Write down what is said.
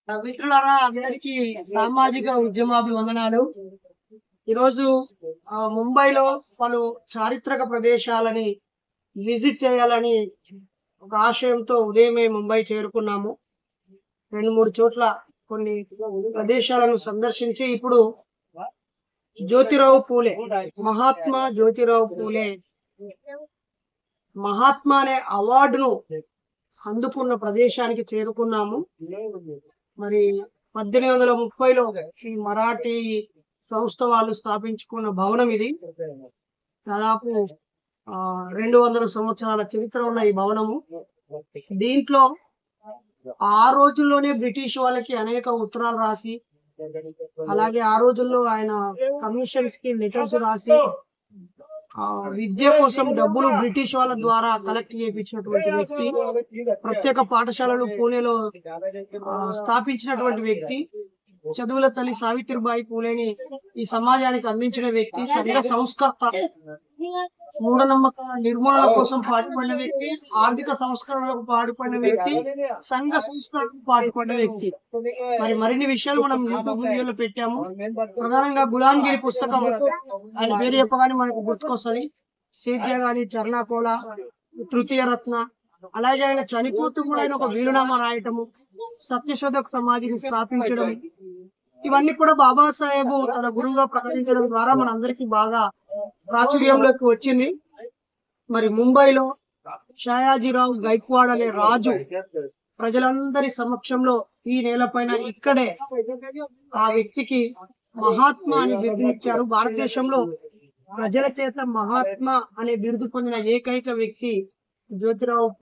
మిత్రులారా, అందరికీ సామాజిక ఉద్యమాభివందనాలు. ఈరోజు ముంబైలో పలు చారిత్రక ప్రదేశాలని విజిట్ చేయాలని ఒక ఆశయంతో ఉదయమే ముంబై చేరుకున్నాము. 2-3 చోట్ల కొన్ని ప్రదేశాలను సందర్శించి ఇప్పుడు జ్యోతిరావు పూలే, మహాత్మా జ్యోతిరావు పూలే మహాత్మా అనే అవార్డును అందుకున్న ప్రదేశానికి చేరుకున్నాము. మరి 1830లో ఈ మరాఠీ సంస్థ వాళ్ళు స్థాపించుకున్న భవనం ఇది. దాదాపు 200 సంవత్సరాల చరిత్ర ఉన్న ఈ భవనము. దీంట్లో ఆ రోజుల్లోనే బ్రిటిష్ వాళ్ళకి అనేక ఉత్తరాలు రాసి, అలాగే ఆ రోజుల్లో ఆయన కమిషన్స్ కి లెటర్స్ రాసి విద్య కోసం డబ్బులు బ్రిటిష్ వాళ్ళ ద్వారా కలెక్ట్ చేయించినటువంటి వ్యక్తి, ప్రత్యేక పాఠశాలలు పూణేలో స్థాపించినటువంటి వ్యక్తి, చదువుల తల్లి సావిత్రిబాయి పూలేని ఈ సమాజానికి అందించిన వ్యక్తి, సంఘ సంస్కర్త, మూఢనమ్మకాల నిర్మూలన కోసం పాటుపడిన వ్యక్తి, ఆర్థిక సంస్కరణలకు పాటుపడిన వ్యక్తి, సంఘ సంస్కరణకు పాటుపడిన వ్యక్తి. మరిన్ని విషయాలు మనం యూట్యూబ్ వీడియోలో పెట్టాము. ప్రధానంగా గులాంగిరి పుస్తకం ఆయన పేరు చెప్పగానే మనకు గుర్తుకొస్తుంది. సేద్య గాని, చర్నాకోల, తృతీయ రత్న, అలాగే ఆయన చనిపోతూ కూడా ఆయన ఒక వీలునామా రాయటము, సత్యశోధక్ సమాధిని స్థాపించడం, ఇవన్నీ కూడా బాబాసాహెబ్ తన గురువుగా ప్రకటించడం ద్వారా మనందరికీ బాగా ప్రాచుర్యంలోకి వచ్చింది. మరి ముంబైలో షాయాజీరావు గైక్వాడ్ అనే రాజు ప్రజలందరి సమక్షంలో ఈ నేలపైన ఇక్కడే ఆ వ్యక్తికి మహాత్మా అనే బిరుదునిచ్చారు. భారతదేశంలో ప్రజల చేత మహాత్మా అనే బిరుదు పొందిన ఏకైక వ్యక్తి జ్యోతిరావు